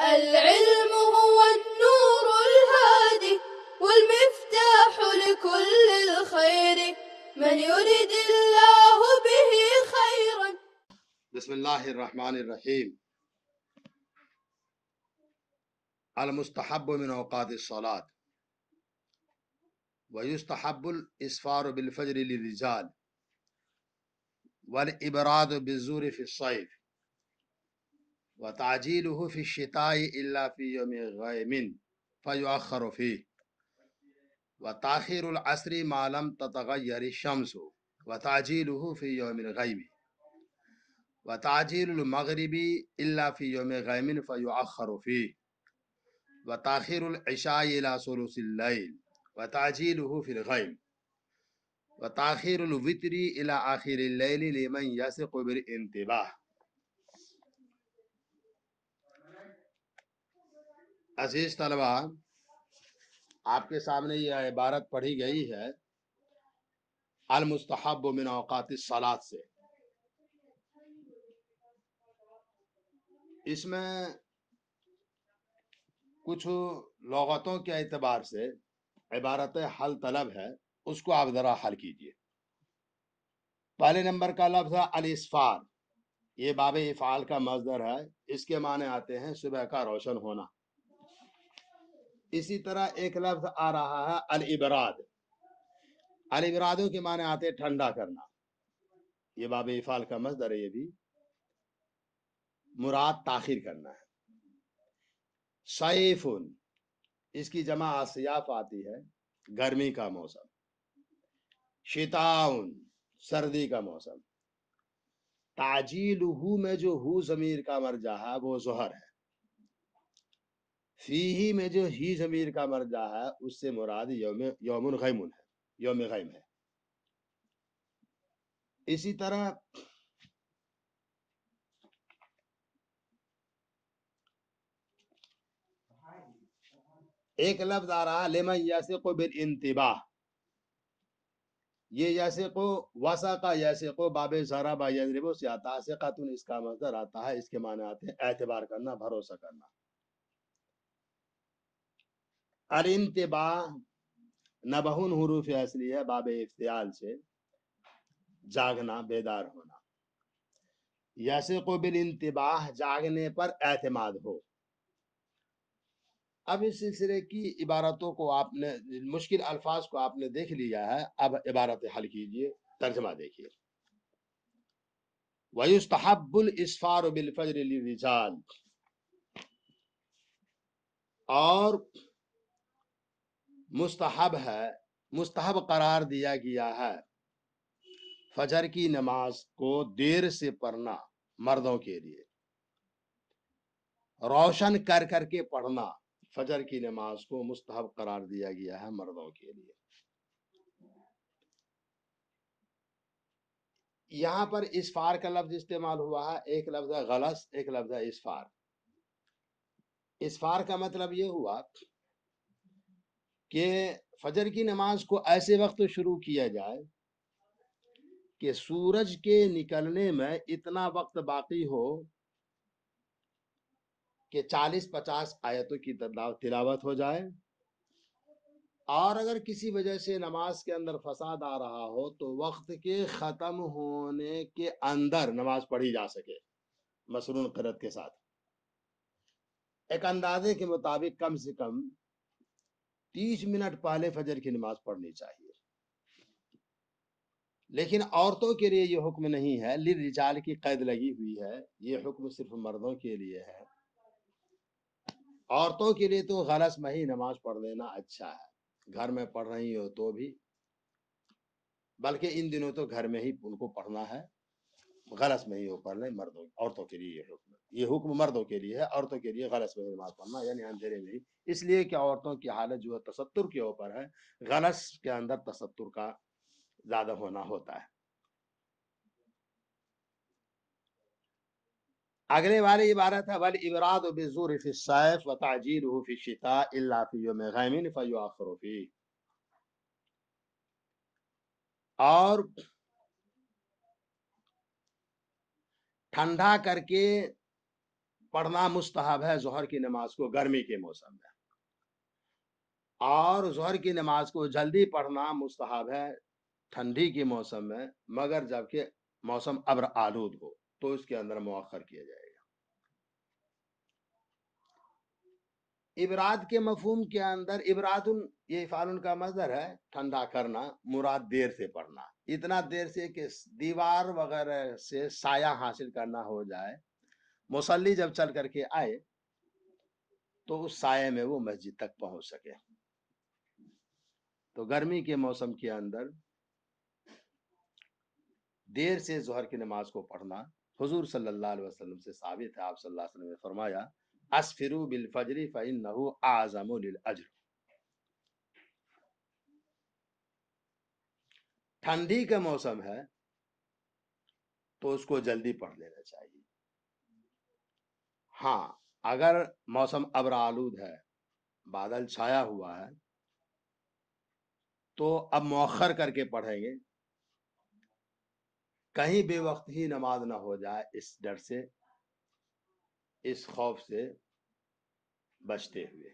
العلم هو النور الهادي والمفتاح لكل الخير من يريد الله به خيرا. بسم الله الرحمن الرحيم. المستحب من أوقات الصلاة ويستحب الإسفار بالفجر للرجال والإبراد بالزور في الصيف وتعجيله في الشتاء إلا في يوم غيم فيؤخر فيه وتأخير العصر ما لم تتغير الشمس وتعجيله في يوم الغيم وتعجيل المغرب إلا في يوم غيم فيؤخر فيه وتأخير العشاء إلى ثلث الليل وتعجيله في الغيم وتأخير الوتر إلى آخر الليل لمن يثق بالانتباه. عزیز طلبہ، آپ کے سامنے یہ عبارت پڑھی گئی ہے المستحب من اوقات الصلاۃ سے. اس میں کچھ لغتوں کے اعتبار سے عبارت حل طلب ہے، اس کو آپ ذرا حل کیجئے. پہلے نمبر کا لفظ ہے الاسفار. یہ باب افعال کا مصدر ہے، اس کے معنی آتے ہیں صبح کا روشن ہونا. اسی طرح ایک لفظ آ رہا ہے الابراد. الابرادوں کے معنی آتے ہیں ٹھنڈا کرنا. یہ باب افعال کا مصدر ہے، یہ بھی مراد تاخیر کرنا ہے. صیف، اس کی جمع صیاف آتی ہے، گرمی کا موسم. شتاؤن، سردی کا موسم. تعجیلہ میں جو ہو ضمیر کا مرجع ہے وہ ظہر ہے. فیہ میں جو ہی ضمیر کا مرجع ہے اس سے مراد یوم غیم ہے، یوم غیم ہے. اسی طرح ایک لفظ آ رہا لمن یثق بالانتباہ. یہ یثق وثق یثق باب ضرب یضرب سے آتا ہے. ثقۃ اس کا مصدر آتا ہے، اس کے معنی آتے ہیں اعتبار کرنا، بھروسہ کرنا. الانتباہ نبہن حروف اصلی ہے، باب افتعال سے جاگنا، بیدار ہونا. یثق بالانتباہ جاگنے پر اعتماد ہو. اب اس سلسلے کی عبارتوں کو آپ نے، مشکل الفاظ کو آپ نے دیکھ لیا ہے، اب عبارت حل کیجئے، ترجمہ دیکھیے. وَيُسْتَحَبُّ الْإِسْفَارُ بِالْفَجْرِ لِلرِّجَالِ، اور مستحب ہے، مستحب قرار دیا گیا ہے فجر کی نماز کو دیر سے پڑھنا مردوں کے لیے. روشن کر کر کے پڑھنا فجر کی نماز کو مستحب قرار دیا گیا ہے مردوں کے لیے. یہاں پر اسفار کا لفظ استعمال ہوا ہے، ایک لفظ ہے غلس، ایک لفظ ہے اسفار. اسفار کا مطلب یہ ہوا کہ فجر کی نماز کو ایسے وقت شروع کیا جائے کہ سورج کے نکلنے میں اتنا وقت باقی ہو کہ 40-50 آیتوں کی تلاوت ہو جائے، اور اگر کسی وجہ سے نماز کے اندر فساد آ رہا ہو تو وقت کے ختم ہونے کے اندر نماز پڑھی جا سکے مسنون قرأت کے ساتھ. ایک اندازے کے مطابق کم سے کم 30 منٹ پہلے فجر کی نماز پڑھنی چاہیے. لیکن عورتوں کے لیے یہ حکم نہیں ہے، للرجال کی قید لگی ہوئی ہے، یہ حکم صرف مردوں کے لیے ہے. عورتوں کے لیے تو غلس میں ہی نماز پڑھ لینا اچھا ہے، گھر میں پڑھ رہی ہو تو بھی، بلکہ ان دنوں تو گھر میں ہی ان کو پڑھنا ہے، غلس میں ہی وہ پڑھ لیں. مردوں، عورتوں کے لیے یہ حکم مردوں کے لیے ہے، عورتوں کے لیے غلس میں ہی نماز پڑھنا، یعنی اندھیرے میں ہی. اس لیے کہ عورتوں کی حالت جو ہے تستر کے اوپر ہے، غلس کے اندر تستر کا زیادہ ہونا ہوتا ہے. اگلے والی عبارت ہے وَالْإِبْرَادُ بِالزُّورِ فِي الصَّيْفِ وَتَعْجِيلُهُ فِي الشِّتَاءِ إِلَّا فِي يَوْمِ غَيْمٍ فَيُؤَخَّرُ فِيهِ. اور ٹھنڈا کر کے पढ़ना मुस्तहब है ज़ोहर की नमाज को गर्मी के मौसम में, और ज़ोहर की नमाज को जल्दी पढ़ना मुस्तहब है ठंडी के मौसम में, मगर जबकि मौसम अब्र आलूद हो तो इसके अंदर मुअख्खर किया जाएगा। इबराद के मफहूम के अंदर इबरादुन ये इफालुन का मजदर है, ठंडा करना, मुराद देर से पढ़ना, इतना देर से कि दीवार वगैरह से साया हासिल करना हो जाए, मुसल्ली जब चल करके आए तो उस साये में वो मस्जिद तक पहुंच सके। तो गर्मी के मौसम के अंदर देर से ज़ोहर की नमाज को पढ़ना हुजूर सल्लल्लाहु अलैहि वसल्लम से साबित है। आप सल्लल्लाहु अलैहि वसल्लम ने फरमाया, अस्फिरू बिल फज्री फइन्नहु आज़मु लिल अज्र। ठंडी का मौसम है तो उसको जल्दी पढ़ लेना चाहिए। हाँ, अगर मौसम अब्र आलूद है, बादल छाया हुआ है, तो अब मौखर करके पढ़ेंगे, कहीं बेवक्त ही नमाज ना हो जाए, इस डर से, इस खौफ से बचते हुए।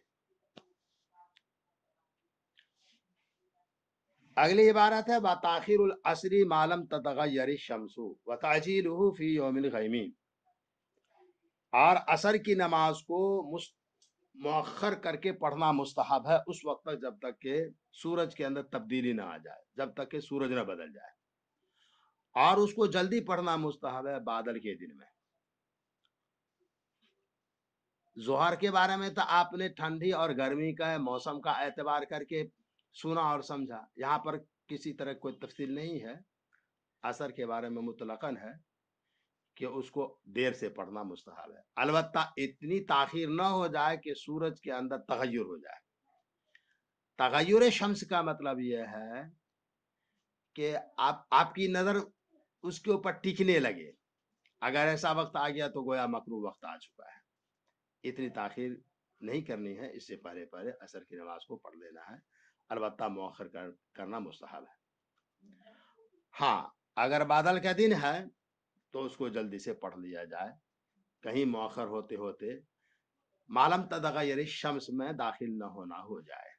अगली इबारत है वताखिरुल असरी मालम ततगय्यरि शम्सु व ताजीलुहु फी यौमिल गयमीन। और असर की नमाज को मुअख्खर करके पढ़ना मुस्तहब है उस वक्त तक जब तक के सूरज के अंदर तब्दीली ना आ जाए, जब तक के सूरज ना बदल जाए, और उसको जल्दी पढ़ना मुस्तहब है बादल के दिन में। जोहर के बारे में तो आपने ठंडी और गर्मी का मौसम का एतबार करके सुना और समझा, यहाँ पर किसी तरह कोई तफसील नहीं है। असर के बारे में मुतलकन है कि उसको देर से पढ़ना मुस्तहब है, अलबत्ता इतनी ताखीर न हो जाए कि सूरज के अंदर तगय्युर हो जाए। तगय्युर शम्स का मतलब यह है कि आपकी नजर उसके ऊपर टिकने लगे, अगर ऐसा वक्त आ गया तो गोया मकरूह वक्त आ चुका है। इतनी ताखीर नहीं करनी है, इससे पहले पहले असर की नमाज को पढ़ लेना है, अलबत्ता मौखर करना मुस्तहब है। हाँ, अगर बादल का दिन है तो उसको जल्दी से पढ़ लिया जाए, कहीं मौखर होते होते मालम तदगय्यरि शम्स में दाखिल न होना हो जाए।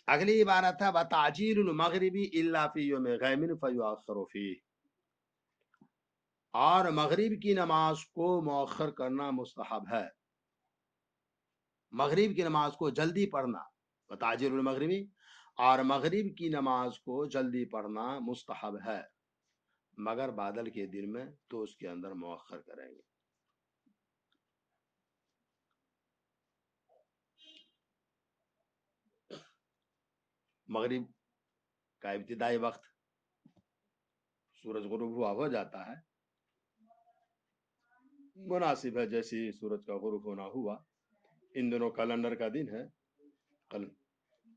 अगली इबारत है वताजीलुल मगरिबी इल्ला फी यौमि गैमिन फयुअख्खरु फीह। और मगरिब की नमाज को मौखर करना मुस्तहब है, मगरिब की नमाज को जल्दी पढ़ना, वताजीलुल मगरिबी, और मगरिब की नमाज को जल्दी पढ़ना मुस्तहब है, मगर बादल के दिन में तो उसके अंदर मौखर करेंगे। मगरिब का इब्तिदाई वक्त सूरज गुरूब हुआ हो जाता है, मुनासिब है जैसे ही सूरज का गुरूब होना हुआ। इन दिनों कैलेंडर का दिन है, कल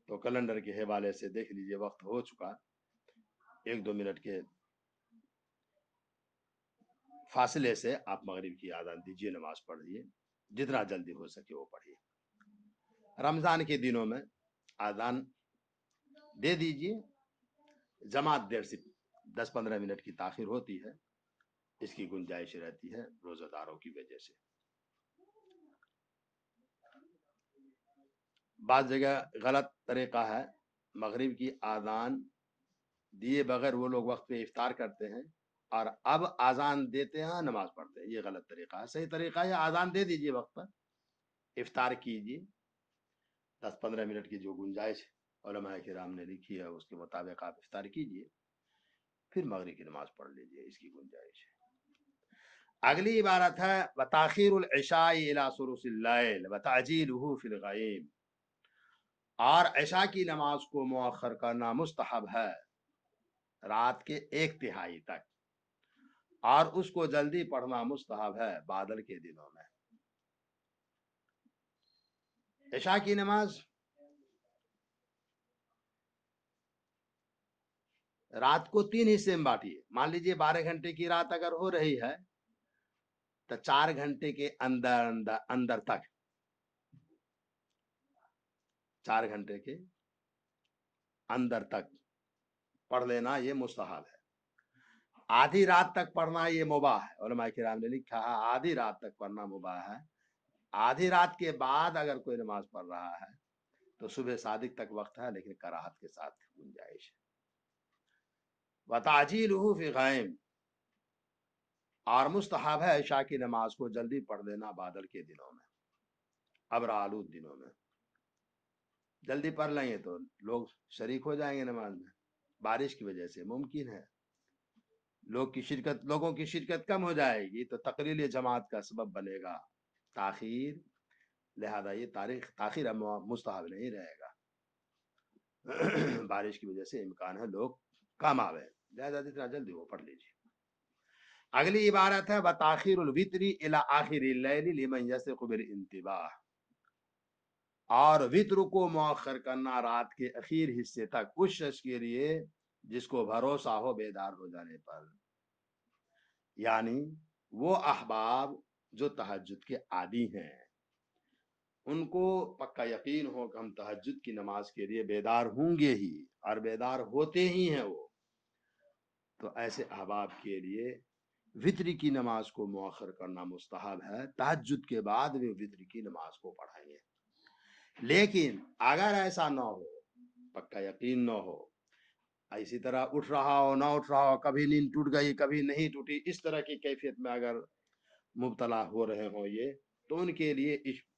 तो कैलेंडर के हवाले से देख लीजिए वक्त हो चुका, 1-2 मिनट के फासले से आप मगरिब की आजान दीजिए, नमाज पढ़िए, जितना जल्दी हो सके वो पढ़िए। रमजान के दिनों में आजान दे दीजिए, जमात देर से 10-15 मिनट की ताखिर होती है, इसकी गुंजाइश रहती है रोजादारों की वजह से। बात जगह गलत तरीका है, मगरिब की आजान दिए बगैर वो लोग वक्त पे इफ्तार करते हैं और अब आजान देते हैं नमाज पढ़ते हैं, ये गलत तरीका है। सही तरीका है आजान दे दीजिए वक्त पर, इफ्तार कीजिए, 10-15 मिनट की जो गुंजाइश उलमाए किराम ने लिखी है उसके मुताबिक आप इफ्तार कीजिए, फिर मगरिब की नमाज पढ़ लीजिए, इसकी गुंजाइश है। अगली इबारत है वताखिरुल इशाई इला सुरुसिल लैल व ताजीलुहु फिल गयम। और इशा की नमाज को मुअख्खर करना मुस्तहब है रात के 1/3 तक, और उसको जल्दी पढ़ना मुस्तहब है बादल के दिनों में। इशा की नमाज रात को 3 हिस्से में बांटिए। मान लीजिए 12 घंटे की रात अगर हो रही है तो 4 घंटे के अंदर अंदर अंदर तक, 4 घंटे के अंदर तक पढ़ लेना ये मुस्तहब है। आधी रात तक पढ़ना ये मुबाह है, उलमा किराम ने लिखा है आधी रात तक पढ़ना मुबाह है। आधी रात के बाद अगर कोई नमाज पढ़ रहा है तो सुबह सादिक तक वक्त है, लेकिन कराहत के साथ गुंजाइश है। वताजीलुहु फी गायम, और मुस्तहब है इशा की नमाज को जल्दी पढ़ लेना बादल के दिनों में, अब्र आलूद दिनों में। जल्दी पढ़ लेंगे तो लोग शरीक हो जाएंगे नमाज में, बारिश की वजह से मुमकिन है लोगों की शिरकत कम हो जाएगी तो तकरील जमात का सबब बनेगा ताखीर, लिहाजा ये ताखीर मुस्तहब नहीं रहेगा। बारिश की वजह से इम्कान है लोग कम आवे, लिहाजा जितना जल्दी वो पढ़ लीजिए। अगली इबारत है वताखीरुल वित्री इला आखिरिल लैली लिमन यस्तिक़ु बिल इंतिबाह, और वित्र को मुअख्खर करना रात के अखीर हिस्से तक उस शख्स के लिए जिसको भरोसा हो बेदार हो जाने पर, यानी वो अहबाब जो तहज्जुद के आदी हैं, उनको पक्का यकीन हो कि हम तहज्जुद की नमाज के लिए बेदार होंगे ही और बेदार होते ही हैं वो, तो ऐसे अहबाब के लिए वित्री की नमाज को मुअख्खर करना मुस्तहब है। तहज्जुद के बाद वे वित्री की नमाज को पढ़ेंगे। लेकिन अगर ऐसा न हो, पक्का यकीन न हो, इसी तरह उठ रहा हो ना उठ रहा हो, कभी नींद टूट गई कभी नहीं टूटी, इस तरह की कैफियत में अगर मुब्तला हो रहे हो ये, तो उनके लिए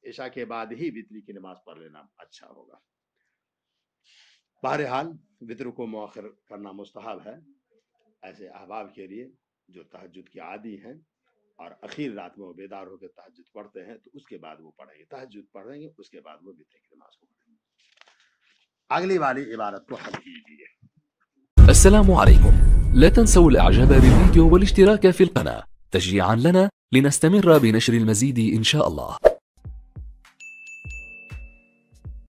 इशा के बाद ही वित्री की नमाज पढ़ लेना अच्छा होगा। बहरहाल वित्र को मुअख्खर करना मुस्तहब है ऐसे अहबाब के लिए जो तहज्जुद के आदी हैं और अखीर रात में वो बेदार होकर तहज्जुद पढ़ते हैं, तो उसके बाद वो पढ़ेंगे, तहज्जुद पढ़ेंगे, उसके बाद वो वित्र की नमाज को पढ़ेंगे। अगली वाली इबारत को हल कीजिए। السلام عليكم، لا تنسوا الاعجاب بالفيديو والاشتراك في القناة تشجيعا لنا لنستمر بنشر المزيد إن شاء الله.